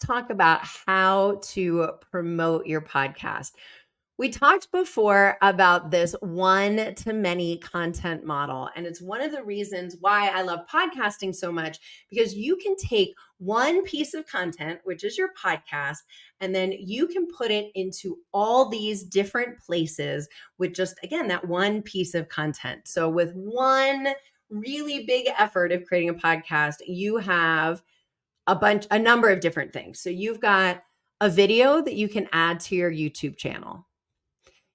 talk about how to promote your podcast. We talked before about this one to many content model, and it's one of the reasons why I love podcasting so much because you can take one piece of content, which is your podcast, and then you can put it into all these different places with just, again, that one piece of content. So, with one really big effort of creating a podcast, you have a number of different things. So you've got a video that you can add to your YouTube channel.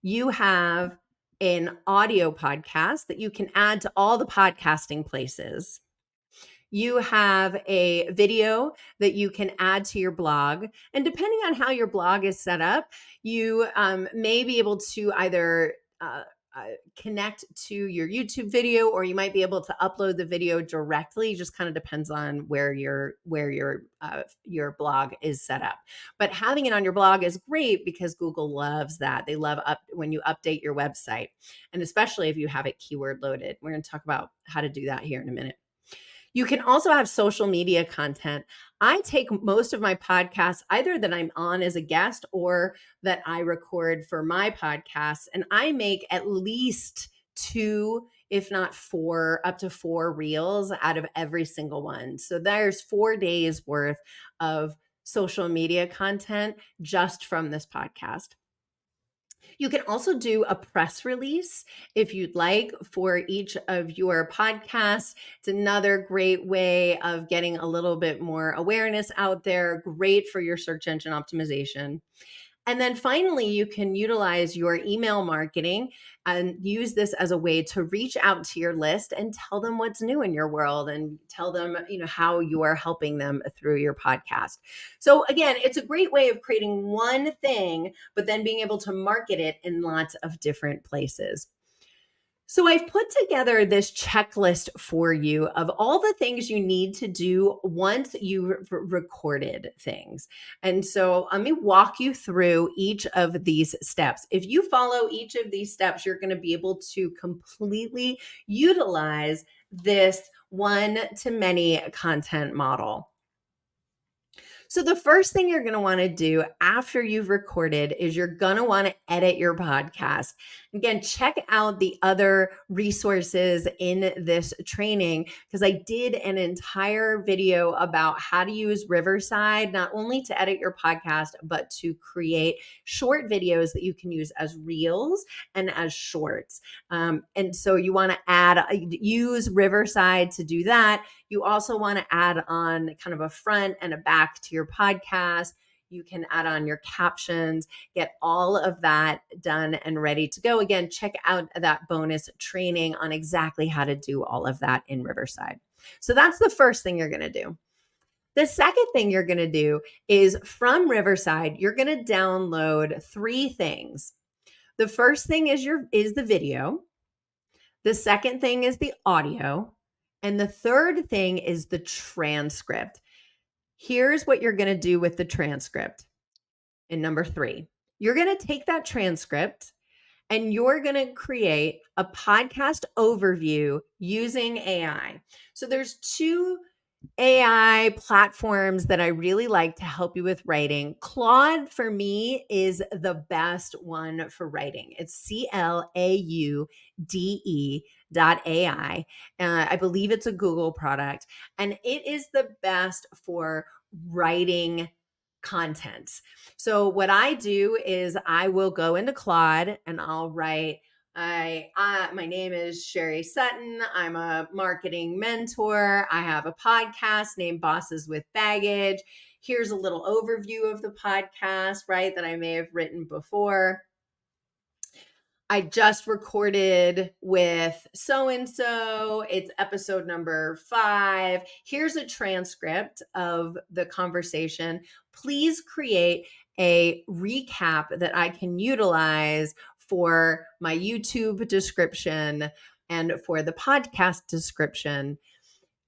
You have an audio podcast that you can add to all the podcasting places. You have a video that you can add to your blog. And depending on how your blog is set up, you may be able to either connect to your YouTube video, or you might be able to upload the video directly. Just kind of depends on where your blog is set up. But having it on your blog is great because Google loves that. They love when you update your website, and especially if you have it keyword loaded. We're going to talk about how to do that here in a minute. You can also have social media content. I take most of my podcasts either that I'm on as a guest or that I record for my podcasts, and I make at least 2, if not 4, up to 4 reels out of every single one. So there's 4 days worth of social media content just from this podcast. You can also do a press release if you'd like for each of your podcasts. It's another great way of getting a little bit more awareness out there, great for your search engine optimization. And then finally, you can utilize your email marketing and use this as a way to reach out to your list and tell them what's new in your world and tell them, how you are helping them through your podcast. So again, it's a great way of creating one thing, but then being able to market it in lots of different places. So I've put together this checklist for you of all the things you need to do once you've recorded things. And so let me walk you through each of these steps. If you follow each of these steps, you're going to be able to completely utilize this one to many content model. So the first thing you're going to want to do after you've recorded is you're going to want to edit your podcast. Again, check out the other resources in this training because I did an entire video about how to use Riverside, not only to edit your podcast, but to create short videos that you can use as reels and as shorts. And so you want to use Riverside to do that. You also want to add on kind of a front and a back to your podcast. You can add on your captions, get all of that done and ready to go. Again, check out that bonus training on exactly how to do all of that in Riverside. So that's the first thing you're going to do. The second thing you're going to do is from Riverside, you're going to download 3 things. The first thing is the video. The second thing is the audio. And the third thing is the transcript. Here's what you're going to do with the transcript. In number 3, you're going to take that transcript and you're going to create a podcast overview using AI. So there's 2 AI platforms that I really like to help you with writing. Claude for me is the best one for writing. It's CLAUDE.ai. I believe it's a Google product, and it is the best for writing content. So what I do is I will go into Claude and I'll write, my name is Sherry Sutton. I'm a marketing mentor. I have a podcast named Bosses with Baggage. Here's a little overview of the podcast, right, that I may have written before. I just recorded with so-and-so. It's episode number 5. Here's a transcript of the conversation. Please create a recap that I can utilize for my YouTube description and for the podcast description.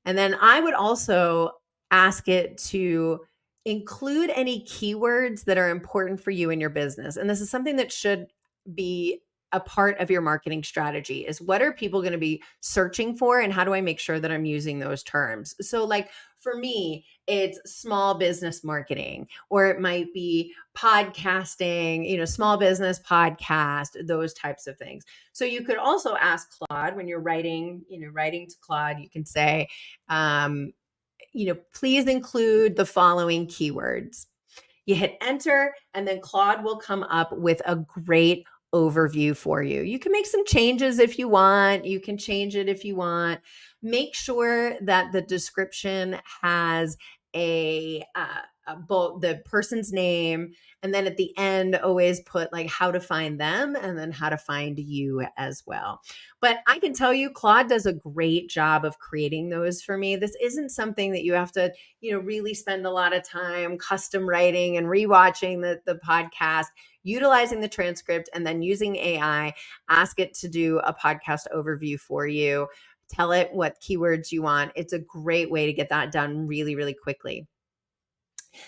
And then I would also ask it to include any keywords that are important for you in your business. And this is something that should be a part of your marketing strategy is what are people going to be searching for and how do I make sure that I'm using those terms? So like for me, it's small business marketing, or it might be podcasting, small business podcast, those types of things. So you could also ask Claude when you're writing to Claude, you can say, please include the following keywords. You hit enter, and then Claude will come up with a great overview for you. You can make some changes if you want. You can change it if you want. Make sure that the description has both the person's name, and then at the end always put like how to find them and then how to find you as well. But I can tell you Claude does a great job of creating those for me. This isn't something that you have to really spend a lot of time custom writing and rewatching the podcast, utilizing the transcript, and then using AI. Ask it to do a podcast overview for you. Tell it what keywords you want. It's a great way to get that done really, really quickly.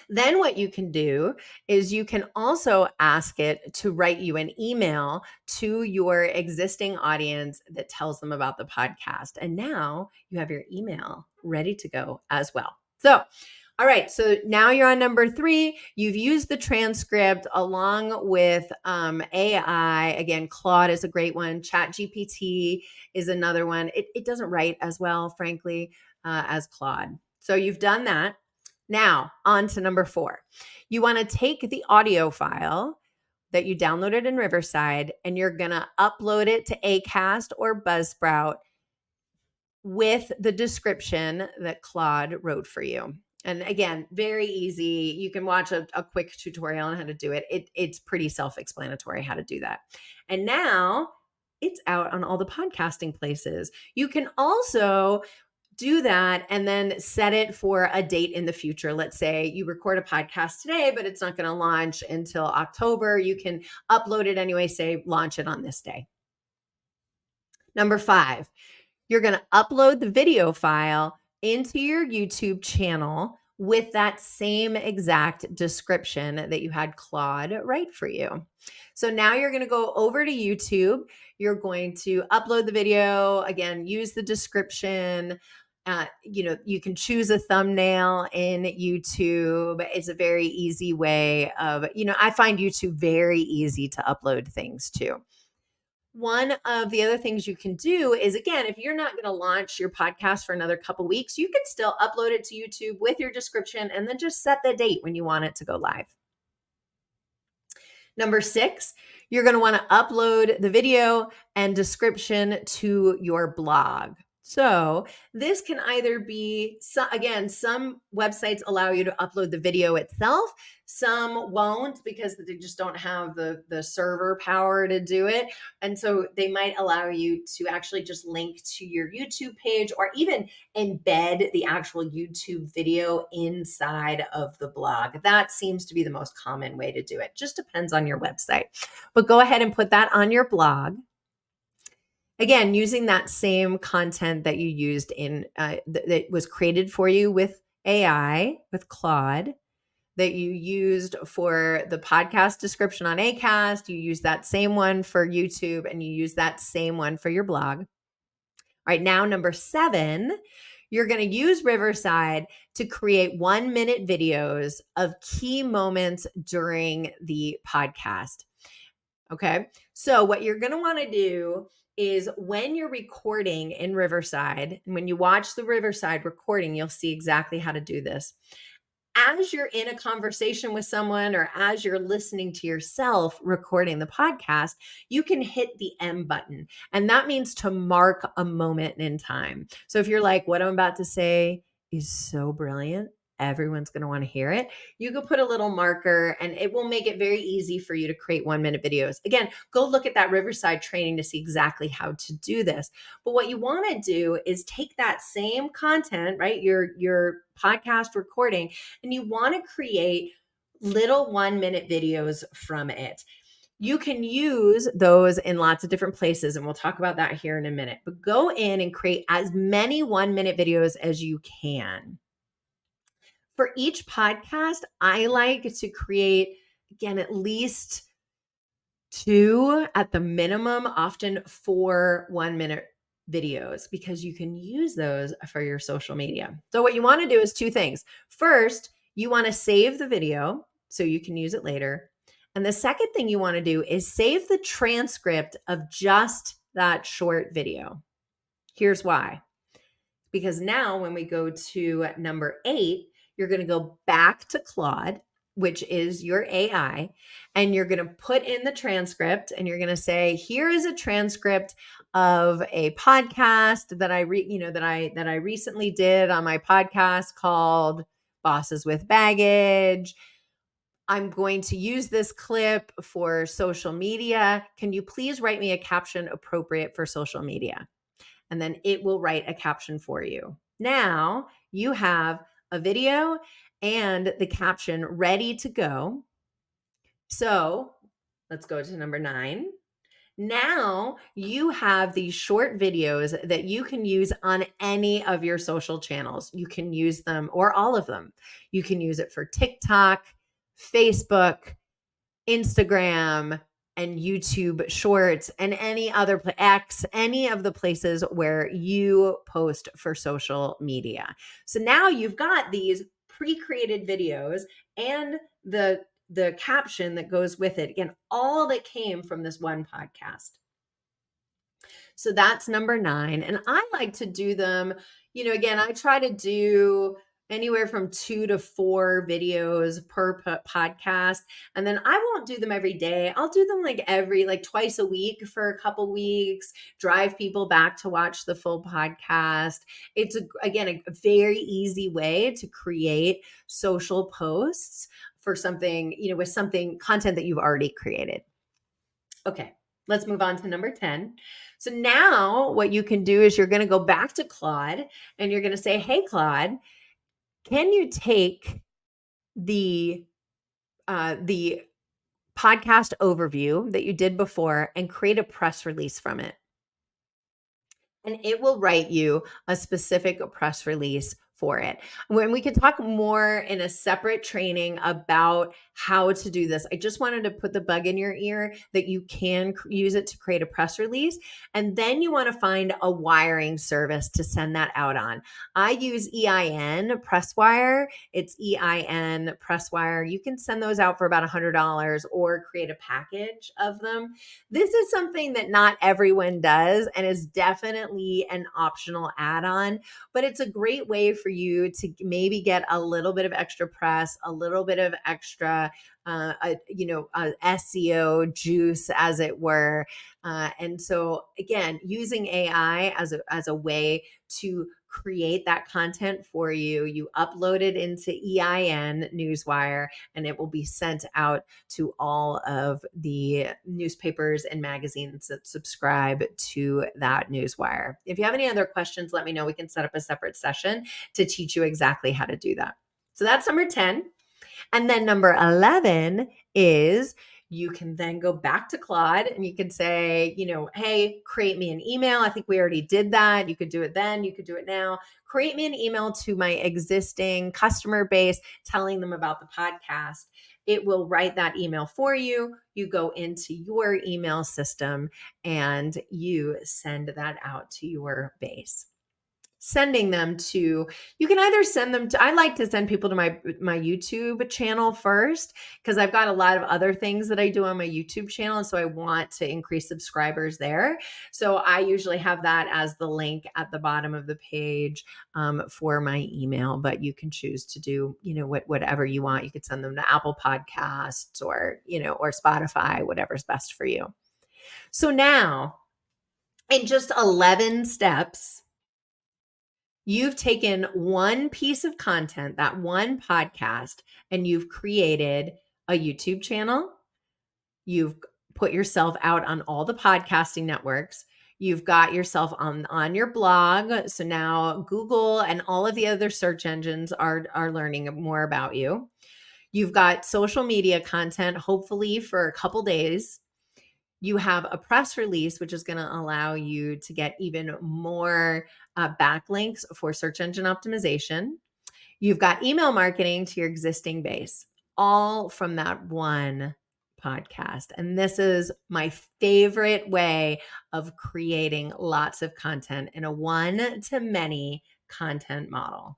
Then what you can do is you can also ask it to write you an email to your existing audience that tells them about the podcast. And now you have your email ready to go as well. So, all right. So now you're on number 3. You've used the transcript along with AI. Again, Claude is a great one. ChatGPT is another one. It doesn't write as well, frankly, as Claude. So you've done that. Now, on to number 4. You want to take the audio file that you downloaded in Riverside and you're going to upload it to Acast or Buzzsprout with the description that Claude wrote for you. And again, very easy. You can watch a quick tutorial on how to do it. It's pretty self-explanatory how to do that. And now it's out on all the podcasting places. You can also do that and then set it for a date in the future. Let's say you record a podcast today, but it's not going to launch until October. You can upload it anyway, say launch it on this day. Number 5, you're going to upload the video file into your YouTube channel with that same exact description that you had Claude write for you. So now you're going to go over to YouTube. You're going to upload the video. Again, use the description. You can choose a thumbnail in YouTube. It's a very easy way of, I find YouTube very easy to upload things to. One of the other things you can do is, again, if you're not going to launch your podcast for another couple weeks, you can still upload it to YouTube with your description and then just set the date when you want it to go live. Number 6, you're going to want to upload the video and description to your blog. So this can either be, again, some websites allow you to upload the video itself. Some won't because they just don't have the server power to do it. And so they might allow you to actually just link to your YouTube page or even embed the actual YouTube video inside of the blog. That seems to be the most common way to do it. Just depends on your website. But go ahead and put that on your blog. Again, using that same content that you used in that was created for you with AI, with Claude, that you used for the podcast description on Acast, you use that same one for YouTube, and you use that same one for your blog. All right, now number 7, you're going to use Riverside to create 1-minute videos of key moments during the podcast. Okay, so what you're going to want to do is when you're recording in Riverside, and when you watch the Riverside recording, you'll see exactly how to do this. As you're in a conversation with someone or as you're listening to yourself recording the podcast, you can hit the M button. And that means to mark a moment in time. So if you're like, what I'm about to say is so brilliant, everyone's going to want to hear it, you can put a little marker and it will make it very easy for you to create 1-minute videos. Again, go look at that Riverside training to see exactly how to do this. But what you want to do is take that same content, right? Your podcast recording, and you want to create little 1-minute videos from it. You can use those in lots of different places, and we'll talk about that here in a minute. But go in and create as many 1-minute videos as you can. For each podcast, I like to create, again, at least 2 at the minimum, often 4 1-minute videos, because you can use those for your social media. So what you want to do is 2 things. First, you want to save the video so you can use it later. And the second thing you want to do is save the transcript of just that short video. Here's why. Because now when we go to number 8, you're going to go back to Claude, which is your AI, and you're going to put in the transcript, and you're going to say, here is a transcript of a podcast that I recently did on my podcast called Bosses with Baggage. I'm going to use this clip for social media. Can you please write me a caption appropriate for social media? And then it will write a caption for you. Now you have a video and the caption ready to go. So let's go to number 9. Now you have these short videos that you can use on any of your social channels. You can use them, or all of them. You can use it for TikTok, Facebook, Instagram, and YouTube Shorts, and any other X, any of the places where you post for social media. So now you've got these pre-created videos and the caption that goes with it. Again, all that came from this one podcast. So that's number 9. And I like to do them, again, I try to do anywhere from 2 to 4 videos per podcast. And then I won't do them every day. I'll do them like twice a week for a couple weeks, drive people back to watch the full podcast. It's again, a very easy way to create social posts for something, with something content that you've already created. Okay, let's move on to number 10. So now what you can do is you're going to go back to Claude and you're going to say, hey, Claude, can you take the podcast overview that you did before and create a press release from it? And it will write you a specific press release for it. When we could talk more in a separate training about how to do this, I just wanted to put the bug in your ear that you can use it to create a press release. And then you want to find a wiring service to send that out on. I use EIN Presswire. It's EIN Presswire. You can send those out for about $100 or create a package of them. This is something that not everyone does and is definitely an optional add-on, but it's a great way for you to maybe get a little bit of extra press, a little bit of extra SEO juice, as it were. And so again, using AI as a way to create that content for you. You upload it into EIN Newswire, and it will be sent out to all of the newspapers and magazines that subscribe to that Newswire. If you have any other questions, let me know. We can set up a separate session to teach you exactly how to do that. So that's number 10. And then number 11 is you can then go back to Claude and you can say, hey, create me an email. I think we already did that. You could do it then. You could do it now. Create me an email to my existing customer base, telling them about the podcast. It will write that email for you. You go into your email system and you send that out to your base. Sending them to, you can either send them to, I like to send people to my YouTube channel first, because I've got a lot of other things that I do on my YouTube channel. And so I want to increase subscribers there. So I usually have that as the link at the bottom of the page for my email, but you can choose to do, whatever you want. You could send them to Apple Podcasts or Spotify, whatever's best for you. So now in just 11 steps, you've taken one piece of content, that one podcast, and you've created a YouTube channel. You've put yourself out on all the podcasting networks. You've got yourself on your blog. So now Google and all of the other search engines are learning more about you. You've got social media content, hopefully for a couple days. You have a press release, which is going to allow you to get even more backlinks for search engine optimization. You've got email marketing to your existing base, all from that one podcast. And this is my favorite way of creating lots of content in a one to many content model.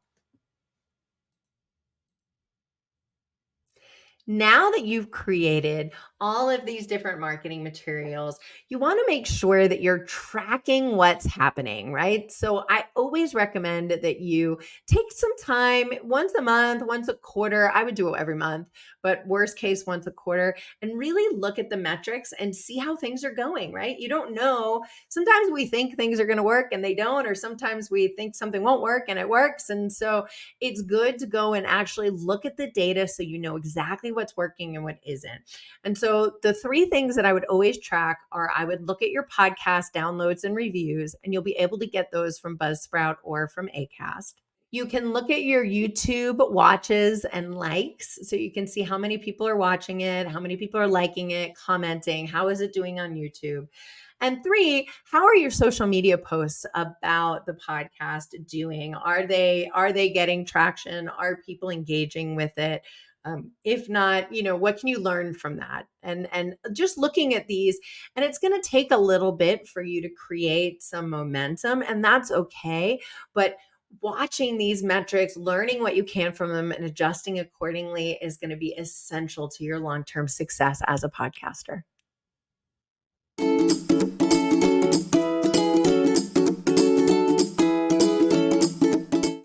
Now that you've created all of these different marketing materials, you want to make sure that you're tracking what's happening, right? So I always recommend that you take some time once a month, once a quarter. I would do it every month, but worst case, once a quarter, and really look at the metrics and see how things are going, right? You don't know. Sometimes we think things are going to work and they don't, or sometimes we think something won't work and it works. And so it's good to go and actually look at the data so you know exactly what's working and what isn't. And so the three things that I would always track are I would look at your podcast downloads and reviews, and you'll be able to get those from Buzzsprout or from Acast. You can look at your YouTube watches and likes so you can see how many people are watching it, how many people are liking it, commenting, how is it doing on YouTube? And three, how are your social media posts about the podcast doing? Are they getting traction? Are people engaging with it? If not, what can you learn from that? And just looking at these, and it's going to take a little bit for you to create some momentum, and that's okay. But watching these metrics, learning what you can from them, and adjusting accordingly is going to be essential to your long term success as a podcaster.